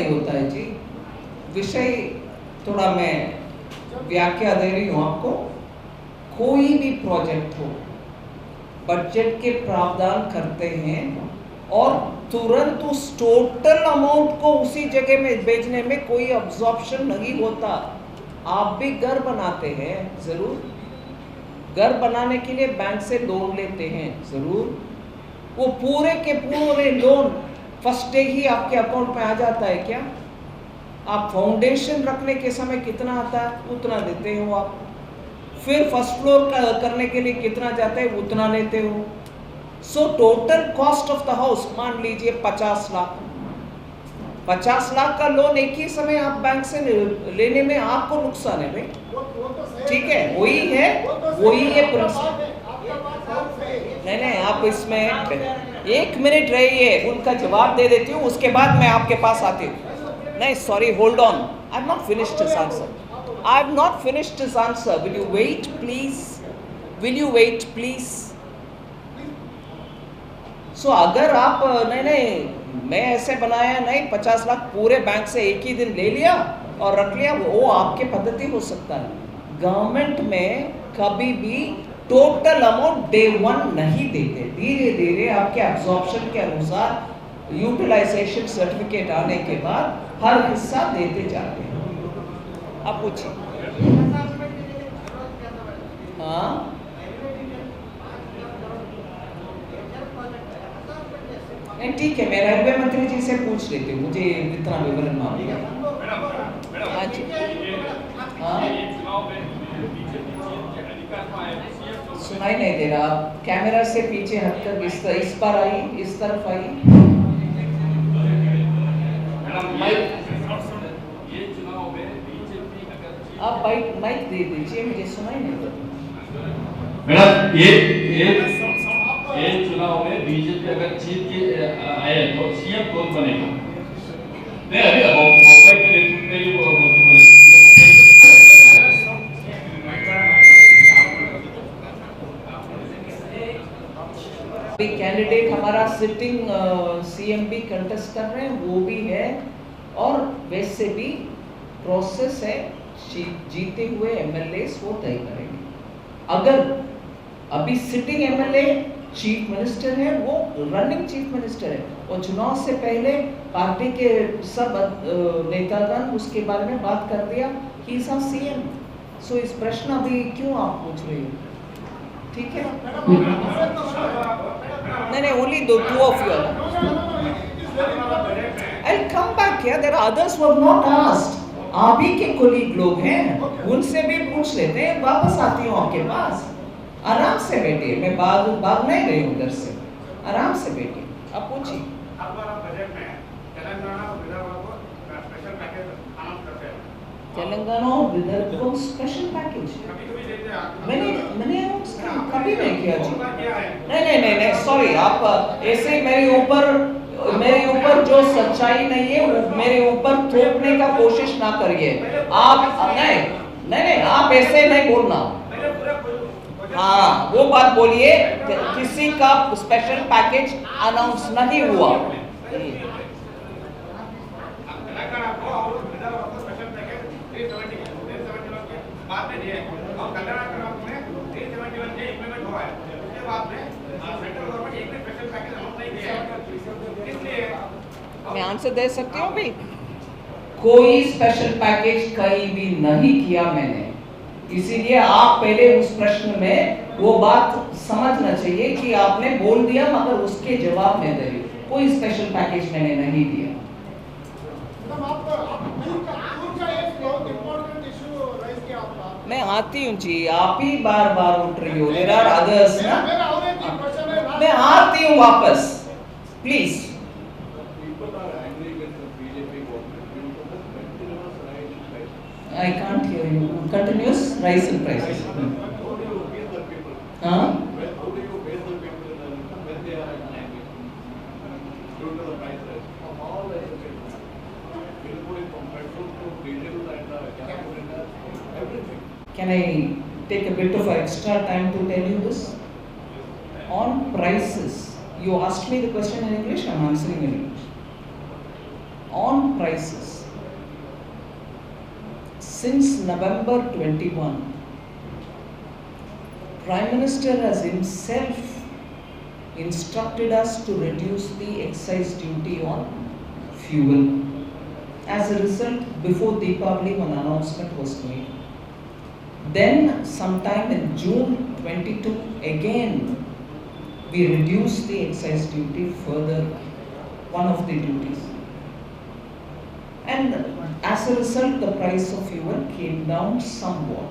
नहीं होता है जी। विषय थोड़ा मैं व्याख्या दे रही हूँ आपको। कोई भी प्रोजेक्ट हो, बजट के प्रावधान करते हैं और तुरंत उस टोटल अमाउंट को उसी जगह में भेजने में कोई अब्जॉर्प्शन नहीं होता। आप भी घर बनाते हैं, जरूर घर बनाने के लिए बैंक से लोन लेते हैं, जरूर। वो पूरे के पूरे लोन फर्स्ट डे ही आपके अकाउंट में आ जाता है क्या? आप फाउंडेशन रखने के समय कितना आता है उतना देते हो आप, फिर फर्स्ट फ्लोर करने के लिए कितना जाता है उतना लेते हो। So total cost of the house मान लीजिए 50 लाख। 50 लाख का लोन एक ही समय आप बैंक से लेने में आपको नुकसान है भाई, ठीक है? वही है प्रिंसिपल। नहीं, आप इसमें 1 मिनट रहिए, उनका जवाब दे देती हूँ, उसके बाद मैं आपके पास आती हूँ। नहीं sorry, hold on, I have not finished his answer. I have not finished his answer. Will you wait, please? Will you wait, please? So अगर आप नहीं मैं ऐसे बनाया नहीं, 50 लाख पूरे बैंक से एक ही दिन ले लिया और रख लिया, वो आपके पद्धति हो सकता है। गवर्नमेंट में कभी भी टोटल अमाउंट डे 1 नहीं देते, धीरे धीरे आपके एब्जॉर्प्शन के अनुसार यूटिलाइजेशन सर्टिफिकेट आने के बाद हर हिस्सा देते जाते हैं। आप पूछिए। हाँ, नहीं ठीक है, मैं रेलवे मंत्री जी से पूछ लेती हूँ, मुझे इतना विवरण मालूम है। हाँ जी, हाँ, सुनाई नहीं दे रहा, कैमरा से पीछे हटकर इस पर आई, इस तरफ आई। आप माइक दे दीजिए, मुझे सुनाई नहीं देता। मैडम ये चुनाव में बीजेपी अगर जीत के आए तो सीएम कौन बनेगा? नहीं अभी मुंबई के नेतृत्व में अभी कैंडिडेट हमारा सिटिंग सीएम भी कंटेस्ट कर रहे हैं, वो भी है, और वैसे भी प्रोसेस है, जीते हुए एमएलएस वो तय करेंगे। अगर अभी सिटिंग एमएलए चीफ मिनिस्टर है, वो रनिंग चीफ मिनिस्टर है, और चुनाव से पहले पार्टी के सब नेतागण उसके बारे में बात कर दिया कि इज आवर सीएम। सो इस प्रश्न अभी क्यों आप पूछ रहे हो? ठीक है, नहीं ओनली दो two of you. I'll come back here, there are others who have not asked. आप ही के कोलीग लोग हैं, उनसे भी पूछ लेते हैं। वापस आती हूँ आपके पास, आराम से बैठिए, मैं भाग नहीं रही हूँ उधर से, आराम से बैठिए, आप पूछिए। तेलंगाना और विदर्भ को स्पेशल पैकेज मैंने कभी नहीं किया जी। नहीं सॉरी, आप ऐसे मेरे ऊपर जो सच्चाई नहीं है वो मेरे ऊपर थोपने का कोशिश ना करिए आप। नहीं आप ऐसे नहीं बोलना। हाँ, वो बात बोलिए, किसी का स्पेशल पैकेज अनाउंस नहीं हुआ। मैं आंसर दे सकती हूँ भी, कोई स्पेशल पैकेज कहीं भी नहीं किया मैंने, इसीलिए आप पहले उस प्रश्न में वो बात समझना चाहिए कि आपने बोल दिया मगर उसके जवाब में दे, कोई स्पेशल पैकेज मैंने नहीं दिया। मैं आती हूँ जी, आप ही बार बार उठ रही हो, देयर आर अदर्स ना, मैं आती हूँ वापस, please. I can't hear you. Continuous rise in prices. Huh? Can I take a bit of extra time to tell you this? On prices, you asked me the question in English, I'm answering in English. On prices. Since November 21, Prime Minister has himself instructed us to reduce the excise duty on fuel. As a result, before Deepavali, one announcement was made. Then, sometime in June 22, again, we reduced the excise duty further, one of the duties. And as a result, the price of fuel came down somewhat.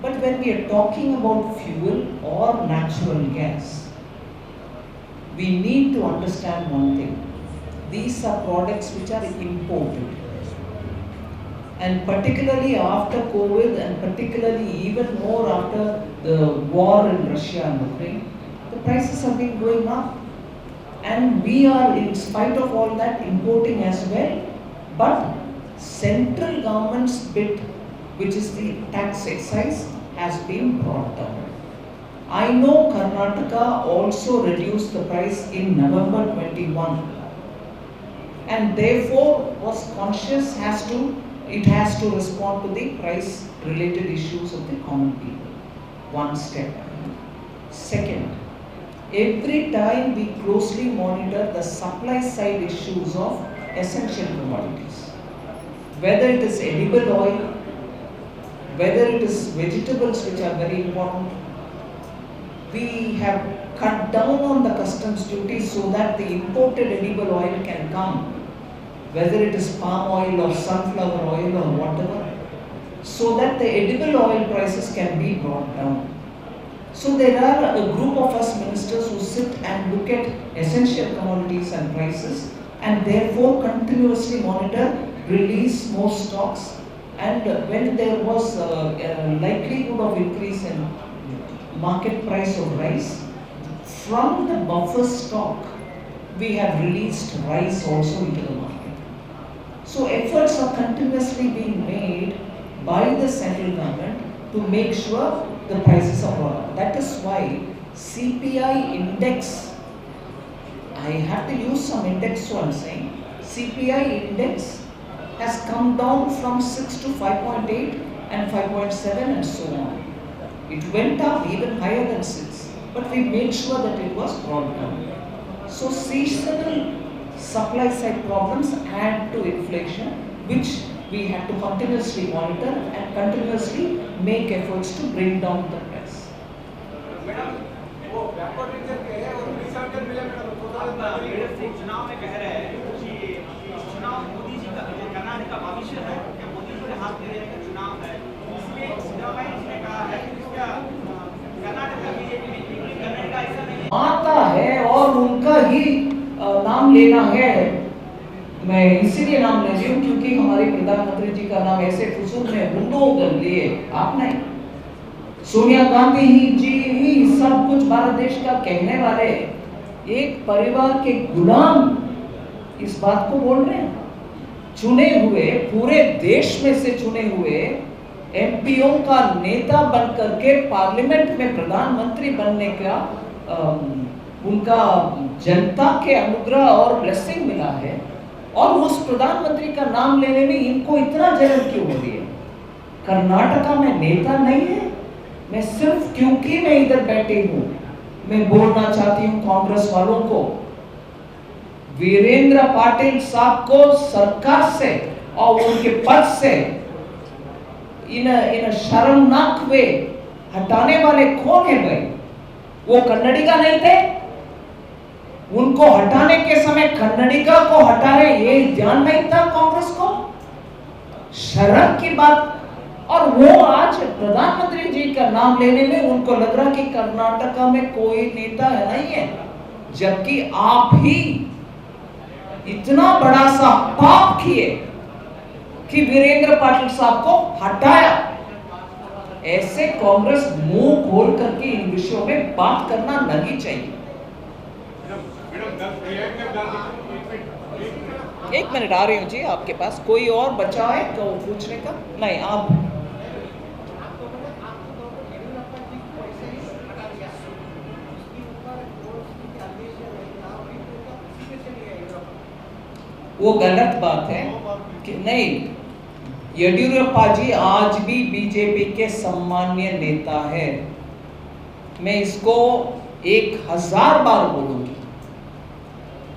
But when we are talking about fuel or natural gas, we need to understand one thing. These are products which are imported. And particularly after COVID, and particularly even more after the war in Russia and Ukraine, the prices have been going up. And we are, in spite of all that, importing as well. But central government's bit, which is the tax excise, has been brought down. I know Karnataka also reduced the price in November 21, and therefore was conscious it has to respond to the price related issues of the common people. One step. Second, every time we closely monitor the supply side issues of essential commodities, whether it is edible oil, whether it is vegetables, which are very important. We have cut down on the customs duty so that the imported edible oil can come, whether it is palm oil or sunflower oil or whatever, so that the edible oil prices can be brought down. So there are a group of us ministers who sit and look at essential commodities and prices, and therefore continuously monitor, release more stocks, and when there was a likelihood of increase in market price of rice, from the buffer stock, we have released rice also into the market. So efforts are continuously being made by the central government to make sure the prices are brought up. That is why CPI index, I have to use some index, so I'm saying, CPI index has come down from 6 to 5.8 and 5.7 and so on. It went up even higher than 6, but we made sure that it was brought down. So seasonal supply side problems add to inflation, which we have to continuously monitor and continuously make efforts to bring down the price. चुनाव में कह रहे हैं कि चुनाव मोदी जी का कर्नाटक का भविष्य है, या मोदी जी के हाथ में रहने का चुनाव है, इसमें सिद्धरामैया जी ने कहा है कि इसका कर्नाटक का बीजेपी में करने का ऐसा नहीं आता है और उनका ही नाम लेना है। मैं इसीलिए नाम ले रही हूँ क्योंकि हमारे प्रधानमंत्री जी का नाम ऐसे फुसूल में हुंडो कर लिए, आप नहीं। सोनिया गांधी जी ही सब कुछ भारत देश का कहने वाले एक परिवार के गुलाम इस बात को बोल रहे हैं। चुने हुए, पूरे देश में से चुने हुए एमपीओ का नेता बनकर के पार्लियामेंट में प्रधानमंत्री बनने का उनका जनता के अनुग्रह और ब्लेसिंग मिला है, और उस प्रधानमंत्री का नाम लेने में इनको इतना जलन क्यों हो रही है? कर्नाटका में नेता नहीं है। मैं सिर्फ क्योंकि मैं इधर बैठी हूं, मैं बोलना चाहती हूं कांग्रेस वालों को, वीरेंद्र पाटिल साहब को सरकार से और उनके पद से इन शर्मनाक वे हटाने वाले कौन है भाई? वो कन्नडिगा नहीं थे? उनको हटाने के समय कन्नडिगा को हटाने ये ध्यान नहीं था कांग्रेस को? शर्म की बात। और वो आज प्रधानमंत्री जी का नाम लेने में उनको लग रहा कि कर्नाटका में कोई नेता नहीं है, जबकि आप ही इतना बड़ा सा पाप किए कि वीरेंद्र पाटिल साहब को हटाया। ऐसे कांग्रेस मुंह खोल करके इन विषयों में बात करना नहीं चाहिए। एक मिनट आ रही हूँ जी आपके पास। कोई और बचा है तो पूछने का? नहीं, आप वो गलत बात है कि नहीं। येडियुरप्पा जी आज भी बीजेपी के सम्मान्य नेता है। मैं इसको 1000 बार बोलूंगी।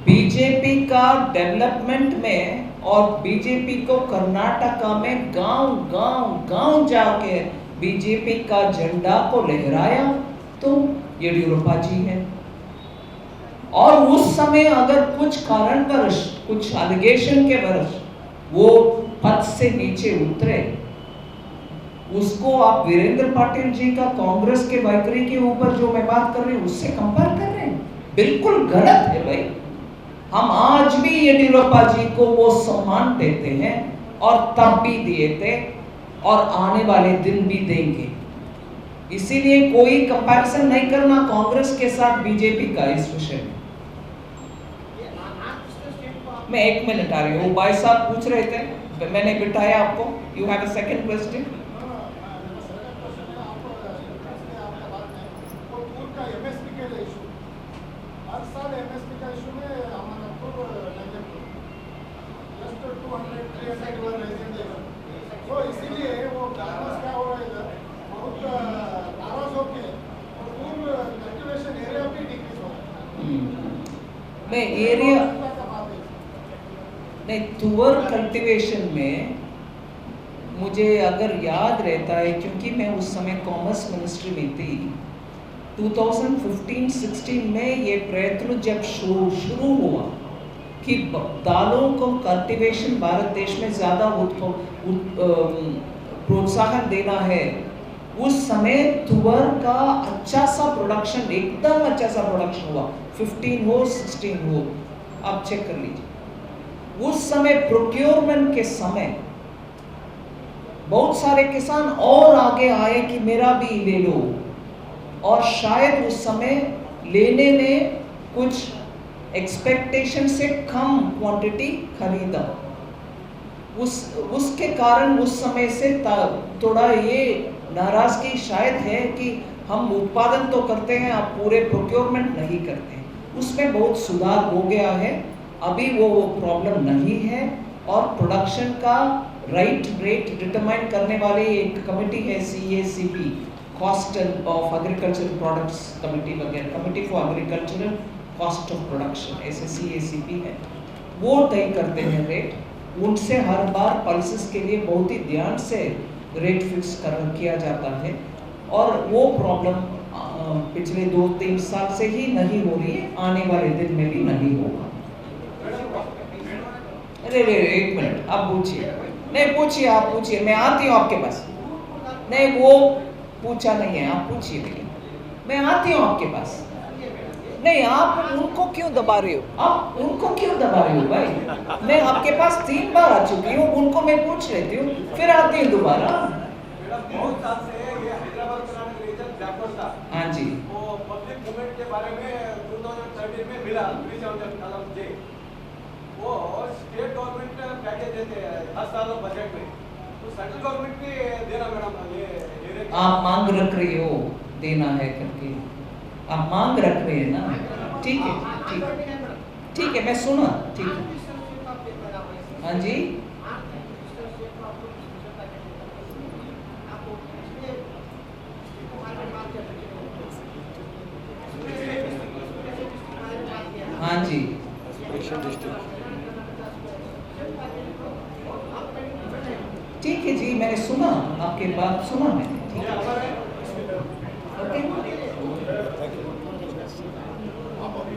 बीजेपी का डेवलपमेंट में और बीजेपी को कर्नाटका में गांव गांव गांव जाके बीजेपी का झंडा को लहराया तो येडियुरप्पा जी है। और उस समय अगर कुछ कारणवश, कुछ एलिगेशन के वश वो पद से नीचे उतरे, उसको आप वीरेंद्र पाटिल जी का कांग्रेस के वाइखरी के ऊपर जो मैं बात कर रही हूँ उससे कंपेयर कर रहे हैं, बिल्कुल गलत है भाई। हम आज भी येडियुरप्पा जी को वो सम्मान देते हैं और तब भी दिए थे और आने वाले दिन भी देंगे। इसीलिए कोई कंपैरिजन नहीं करना कांग्रेस के साथ बीजेपी का इस विषय में। मैं 1 मिनट आ रही हूँ। भाई साहब पूछ रहे थे, मैंने बिठाया आपको। You have a second question? मैं एरिया नहीं, तुअर कल्टीवेशन में मुझे अगर याद रहता है, क्योंकि मैं उस समय कॉमर्स मिनिस्ट्री में थी, 2015-16 में ये प्रयत्न जब शुरू हुआ कि दालों को कल्टीवेशन भारत देश में ज़्यादा प्रोत्साहन देना है, उस समय तुअर का अच्छा सा प्रोडक्शन, एकदम अच्छा सा प्रोडक्शन हुआ, 15 हो 16 हो, आप चेक कर लीजिए। उस समय प्रोक्योरमेंट के समय बहुत सारे किसान और आगे आए कि मेरा भी ले लो, और शायद उस समय लेने में कुछ एक्सपेक्टेशन से कम क्वांटिटी खरीदा। उसके कारण उस समय से थोड़ा ये नाराजगी शायद है कि हम उत्पादन तो करते हैं, आप पूरे प्रोक्योरमेंट नहीं करते। उसमें बहुत सुधार हो गया है, अभी वो प्रॉब्लम नहीं है। और प्रोडक्शन का राइट रेट डिटरमाइन करने वाली एक कमेटी है, CACP, cost of agricultural products committee वगैरह, committee for agricultural cost of production, ऐसे CACP है, वो तय करते हैं रेट। उनसे हर बार पल्सेस के लिए बहुत ही ध्यान से रेट फिक्स किया जाता है, और वो प्रॉब्लम पिछले 2-3 साल से ही नहीं हो रही है, आने वाले दिन में भी नहीं होगा। अरे 1 मिनट, आप पूछिए। नहीं पूछिए, आप पूछिए, मैं आती हूँ आपके पास। नहीं वो पूछा नहीं है, आप पूछिए भैया, मैं आती हूँ आपके पास। नहीं आप उनको क्यों दबा रहे हो, आप उनको क्यों दबा रहे हो भाई? मैं आपके पास 3 बार आ चुकी हूँ, उनको मैं पूछ लेती हूँ, फिर आती हूँ दोबारा। बहुत साल से ये हैदराबाद कर्नाटक रीजन बैकवर्ड था। हाँ जी, वो पब्लिक मूवमेंट के बारे में 2013 में मिला, वो स्टेट गवर्नमेंट पैकेज देते हैं हर साल बजट में, तो सेंट्रल गवर्नमेंट भी देना मैडम, ये आप मांग रख रही हो देना है करके, आप मांग रख रहे हैं ना, ठीक है, ठीक है, ठीक है, मैं सुना, ठीक है। हाँ जी, हाँ जी, ठीक है जी, मैंने सुना, आपके बात सुना मैंने, ठीक है, ओके। हाँ, अभी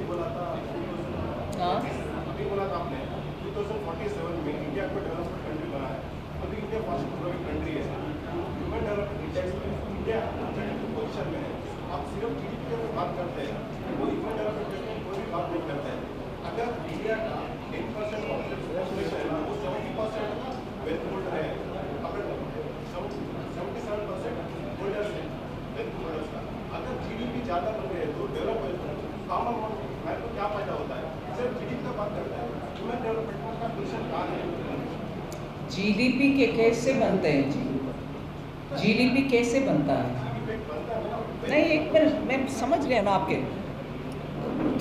बोला था आपने 2047 में इंडिया को डेवलप्ड कंट्री बना है। अभी इंडिया फास्ट ग्रोइंग कंट्री है। ह्यूमन डेवलपमेंट इंडेक्स में इंडिया 102 पोजीशन में है। आप सिर्फ GDP की बात करते हैं, कोई ह्यूमन डेवलपमेंट में कोई भी बात नहीं करते हैं। अगर इंडिया का 8% पॉपुलेशन है, वो 70% वेल्थ होल्डर है, अगर 77% होल्डर्स है वेल्थ होल्डर्स का। अगर GDP ज़्यादा बन गए तो डेवलप कॉमन मैन को क्या फायदा होता है? सिर्फ GDP का बात करता है, ह्यूमन डेवलपमेंट का क्वेश्चन कहाँ है? GDP के कैसे बनते हैं जी? GDP कैसे बनता है? नहीं, एक मिनट, मैं समझ गया ना आपके।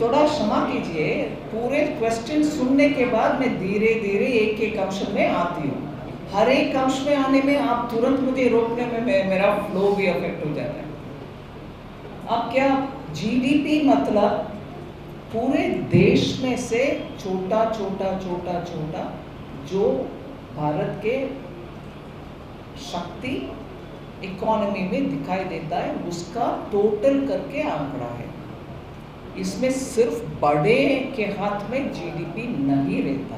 थोड़ा क्षमा कीजिए, पूरे क्वेश्चन सुनने के बाद मैं धीरे धीरे एक एक अंश में आती हूँ। हर एक अंश में आने में आप तुरंत मुझे रोकने में मेरा फ्लो भी अफेक्ट हो जाता है। अब क्या जीडीपी मतलब पूरे देश में से छोटा छोटा छोटा छोटा जो भारत के शक्ति इकोनॉमी में दिखाई देता है उसका टोटल करके आंकड़ा है। इसमें सिर्फ बड़े के हाथ में जीडीपी नहीं रहता।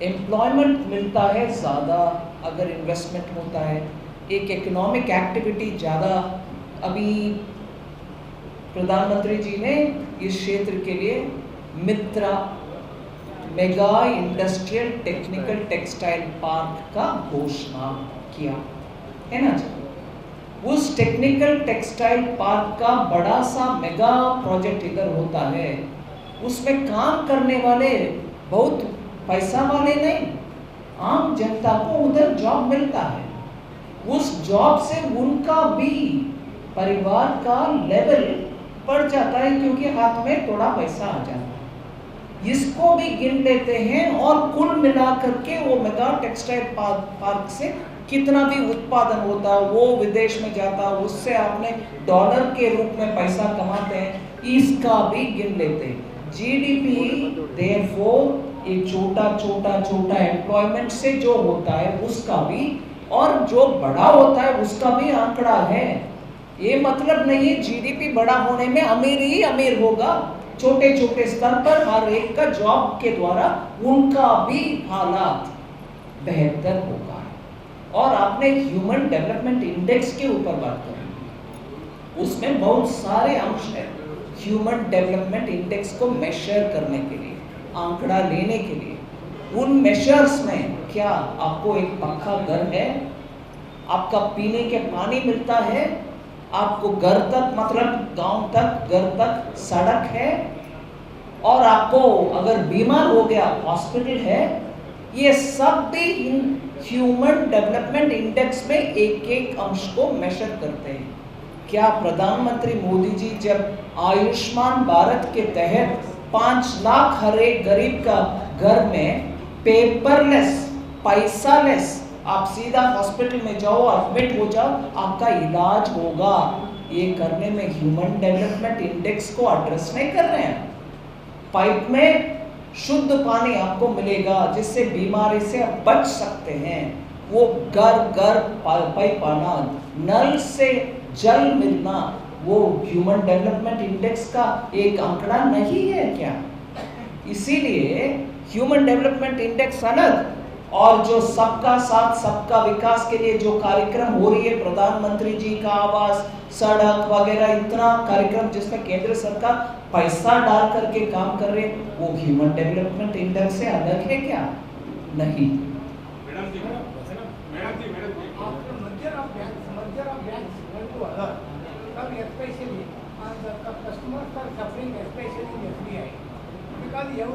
एम्प्लॉयमेंट मिलता है ज़्यादा अगर इन्वेस्टमेंट होता है, एक इकोनॉमिक एक्टिविटी ज़्यादा। अभी प्रधानमंत्री जी ने इस क्षेत्र के लिए Mitra mega industrial technical textile park का घोषणा किया है ना जी। उस टेक्निकल टेक्सटाइल पार्क का बड़ा सा मेगा प्रोजेक्ट इधर होता है, उसमें काम करने वाले बहुत पैसा वाले नहीं, आम जनता को उधर जॉब मिलता है। उस जॉब से उनका भी परिवार का लेवल बढ़ जाता है क्योंकि हाथ में थोड़ा पैसा आ जाता है। इसको भी गिन लेते हैं और कुल मिला करके वो मेगा टेक्सटाइल पार्क से कितना भी उत्पादन होता है वो विदेश में जाता है, उससे आपने डॉलर के रूप में पैसा कमाते हैं, इसका भी गिन लेते हैं। जीडीपी देयरफॉर ये छोटा छोटा छोटा एम्प्लॉयमेंट से जो होता है उसका भी, और जो बड़ा होता है उसका भी आंकड़ा है। ये मतलब नहीं है जीडीपी बड़ा होने में अमीर ही अमीर होगा, छोटे छोटे स्तर पर हर एक का जॉब के द्वारा उनका भी हालात बेहतर होगा। और आपने ह्यूमन डेवलपमेंट इंडेक्स के ऊपर बात करी, उसमें बहुत सारे अंश हैं ह्यूमन डेवलपमेंट इंडेक्स को मेजर करने के लिए, आंकड़ा लेने के लिए। उन मेजर्स में क्या आपको एक पक्का घर है, आपका पीने के पानी मिलता है, आपको घर तक मतलब गांव तक घर तक सड़क है, और आपको अगर बीमार हो गया हॉस्पिटल है। ये सब भी ह्यूमन डेवलपमेंट इंडेक्स में एक एक अंश को मेजर करते हैं। क्या प्रधानमंत्री मोदी जी जब आयुष्मान भारत के तहत 5 लाख हर एक गरीब का घर में पेपरलेस पैसा लेस आप सीधा हॉस्पिटल में जाओ, एडमिट हो जाओ, आपका इलाज होगा, ये करने में ह्यूमन डेवलपमेंट इंडेक्स को एड्रेस नहीं कर रहे हैं। पाइप में शुद्ध पानी आपको मिलेगा जिससे बीमारी से आप बच सकते हैं, वो घर घर पाइप आना, नल से जल मिलना, वो ह्यूमन डेवलपमेंट इंडेक्स का एक आंकड़ा नहीं है क्या? इसीलिए ह्यूमन डेवलपमेंट इंडेक्स अलग, और जो सबका साथ सबका विकास के लिए जो कार्यक्रम हो रही है, प्रधानमंत्री जी का आवास, सड़क वगैरह, इतना कार्यक्रम जिसमें केंद्र सरकार पैसा डाल करके काम कर रहे हैं, वो ह्यूमन डेवलपमेंट इंडेक्स से अलग है क्या? नहीं। Madam ji especially, and the customers are suffering, especially in SBI, because